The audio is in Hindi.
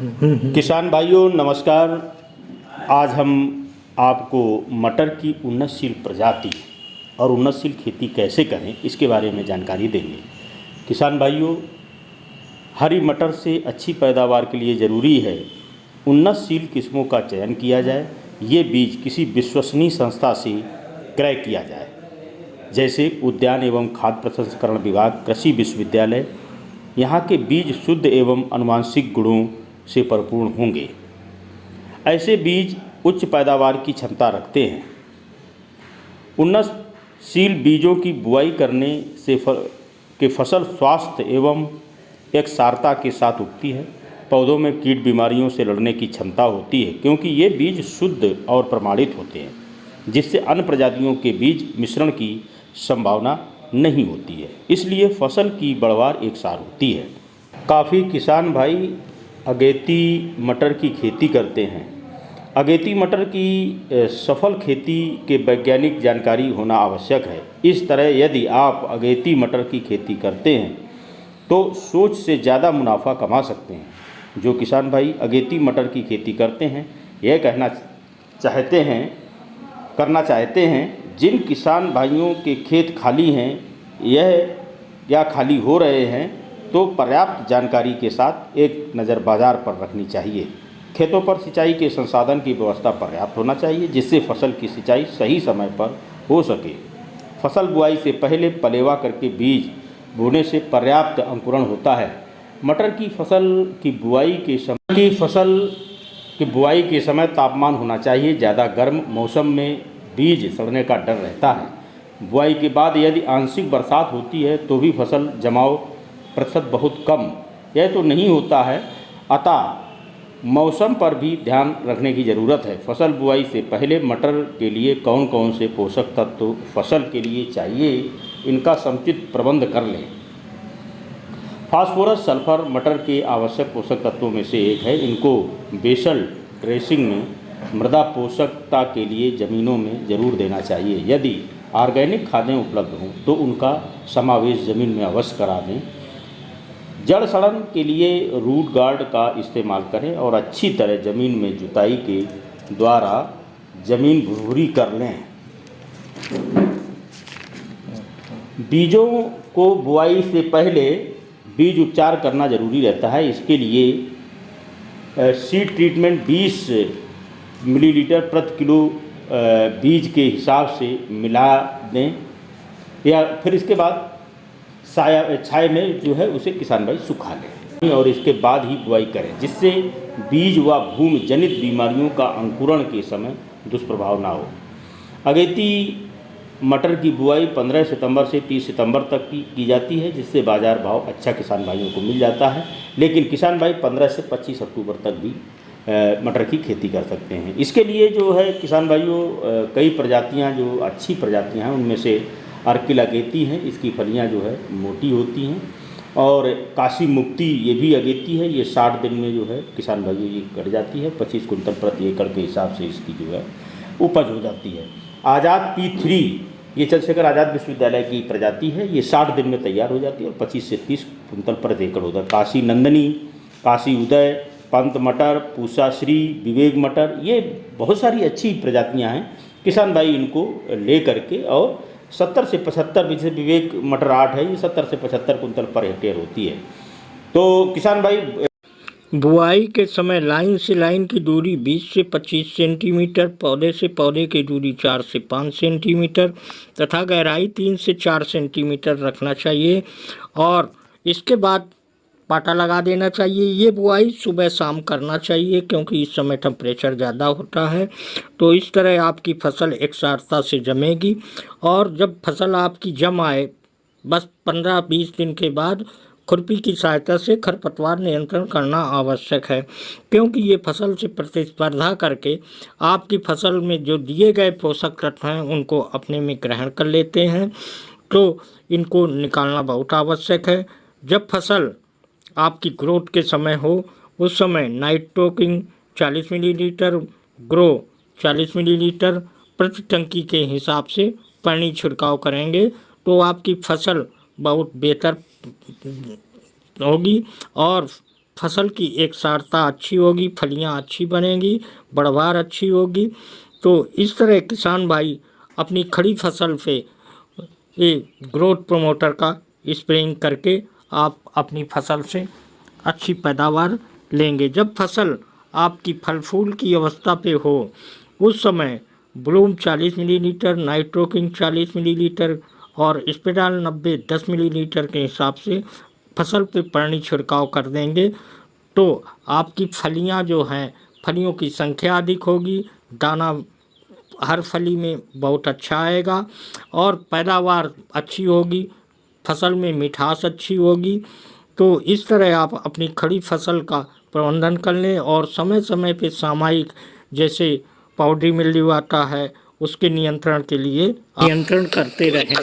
किसान भाइयों नमस्कार। आज हम आपको मटर की उन्नतशील प्रजाति और उन्नतशील खेती कैसे करें इसके बारे में जानकारी देंगे। किसान भाइयों, हरी मटर से अच्छी पैदावार के लिए ज़रूरी है उन्नतशील किस्मों का चयन किया जाए। ये बीज किसी विश्वसनीय संस्था से क्रय किया जाए, जैसे उद्यान एवं खाद्य प्रसंस्करण विभाग, कृषि विश्वविद्यालय। यहाँ के बीज शुद्ध एवं आनुवंशिक गुणों से परिपूर्ण होंगे। ऐसे बीज उच्च पैदावार की क्षमता रखते हैं। उन्नतशील बीजों की बुआई करने से फसल स्वास्थ्य एवं एकसारता के साथ उगती है। पौधों में कीट बीमारियों से लड़ने की क्षमता होती है, क्योंकि ये बीज शुद्ध और प्रमाणित होते हैं, जिससे अन्य प्रजातियों के बीज मिश्रण की संभावना नहीं होती है। इसलिए फसल की बढ़वार एकसार होती है। काफ़ी किसान भाई अगेती मटर की खेती करते हैं। अगेती मटर की सफल खेती के वैज्ञानिक जानकारी होना आवश्यक है। इस तरह यदि आप अगेती मटर की खेती करते हैं तो सोच से ज़्यादा मुनाफा कमा सकते हैं। जो किसान भाई अगेती मटर की खेती करते हैं यह करना चाहते हैं, जिन किसान भाइयों के खेत खाली हैं या खाली हो रहे हैं, तो पर्याप्त जानकारी के साथ एक नज़र बाज़ार पर रखनी चाहिए। खेतों पर सिंचाई के संसाधन की व्यवस्था पर्याप्त होना चाहिए, जिससे फसल की सिंचाई सही समय पर हो सके। फसल बुआई से पहले पलेवा करके बीज बोने से पर्याप्त अंकुरण होता है। मटर की फसल की बुआई के समय तापमान होना चाहिए। ज़्यादा गर्म मौसम में बीज सड़ने का डर रहता है। बुआई के बाद यदि आंशिक बरसात होती है तो भी फसल जमाव प्रतिशत बहुत कम यह तो नहीं होता है। अतः मौसम पर भी ध्यान रखने की ज़रूरत है। फसल बुआई से पहले मटर के लिए कौन कौन से पोषक तत्व फसल के लिए चाहिए, इनका समुचित प्रबंध कर लें। फास्फोरस सल्फर मटर के आवश्यक पोषक तत्वों में से एक है। इनको बेसल ड्रेसिंग में मृदा पोषकता के लिए ज़मीनों में ज़रूर देना चाहिए। यदि ऑर्गेनिक खादें उपलब्ध हों तो उनका समावेश ज़मीन में अवश्य करा दें। जड़ सड़न के लिए रूट गार्ड का इस्तेमाल करें और अच्छी तरह ज़मीन में जुताई के द्वारा ज़मीन भुरभुरी कर लें। बीजों को बुआई से पहले बीज उपचार करना ज़रूरी रहता है। इसके लिए सीड ट्रीटमेंट 20 मिलीलीटर प्रति किलो बीज के हिसाब से मिला दें, या फिर इसके बाद छाया में जो है उसे किसान भाई सुखा लें और इसके बाद ही बुआई करें, जिससे बीज व भूमि जनित बीमारियों का अंकुरण के समय दुष्प्रभाव ना हो। अगेती मटर की बुआई 15 सितंबर से 30 सितंबर तक की जाती है, जिससे बाज़ार भाव अच्छा किसान भाइयों को मिल जाता है। लेकिन किसान भाई 15 से 25 अक्टूबर तक भी मटर की खेती कर सकते हैं। इसके लिए जो है किसान भाइयों कई प्रजातियां जो अच्छी प्रजातियां हैं उनमें से अर्किल अगेती हैं। इसकी फलियां जो है मोटी होती हैं। और काशी मुक्ति ये भी अगेती है। ये 60 दिन में जो है किसान भाइयों ये कट जाती है। 25 कुंटल प्रति एकड़ के हिसाब से इसकी जो है उपज हो जाती है। आज़ाद P3 ये चंद्रशेखर आज़ाद विश्वविद्यालय की प्रजाति है। ये 60 दिन में तैयार हो जाती है और 25 से 30 कुंटल प्रति एकड़ होता है। काशी नंदनी, काशी उदय, पंत मटर, पूसा श्री, विवेक मटर, ये बहुत सारी अच्छी प्रजातियां हैं। किसान भाई इनको ले करके और 70 से 75, जैसे विवेक मटर 8 है, ये 70 से 75 कुंटल पर हेक्टेयर होती है। तो किसान भाई बुआई के समय लाइन से लाइन की दूरी 20 से 25 सेंटीमीटर, पौधे से पौधे की दूरी 4 से 5 सेंटीमीटर तथा गहराई 3 से 4 सेंटीमीटर रखना चाहिए और इसके बाद पाटा लगा देना चाहिए। ये बुआई सुबह शाम करना चाहिए, क्योंकि इस समय टेम्परेचर ज़्यादा होता है। तो इस तरह आपकी फसल एकसारता से जमेगी और जब फसल आपकी जम आए बस 15-20 दिन के बाद खुरपी की सहायता से खरपतवार नियंत्रण करना आवश्यक है, क्योंकि ये फसल से प्रतिस्पर्धा करके आपकी फसल में जो दिए गए पोषक तत्व हैं उनको अपने में ग्रहण कर लेते हैं। तो इनको निकालना बहुत आवश्यक है। जब फसल आपकी ग्रोथ के समय हो उस समय नाइट्रोकिंग 40 मिलीलीटर, ग्रो 40 मिलीलीटर प्रति टंकी के हिसाब से पानी छिड़काव करेंगे तो आपकी फसल बहुत बेहतर होगी और फसल की एकसारता अच्छी होगी, फलियां अच्छी बनेंगी, बढ़वार अच्छी होगी। तो इस तरह किसान भाई अपनी खड़ी फसल पे ये ग्रोथ प्रमोटर का स्प्रेइंग करके आप अपनी फसल से अच्छी पैदावार लेंगे। जब फसल आपकी फल फूल की अवस्था पे हो उस समय ब्लूम 40 मिलीलीटर, नाइट्रोकिंग 40 मिलीलीटर और स्पेडाल 90-10 मिलीलीटर के हिसाब से फसल पे पानी छिड़काव कर देंगे तो आपकी फलियां जो हैं, फलियों की संख्या अधिक होगी, दाना हर फली में बहुत अच्छा आएगा और पैदावार अच्छी होगी, फसल में मिठास अच्छी होगी। तो इस तरह आप अपनी खड़ी फसल का प्रबंधन कर लें और समय समय पे सामयिक जैसे पाउडरी मिल्ड्यू आता है उसके नियंत्रण के लिए नियंत्रण करते रहें।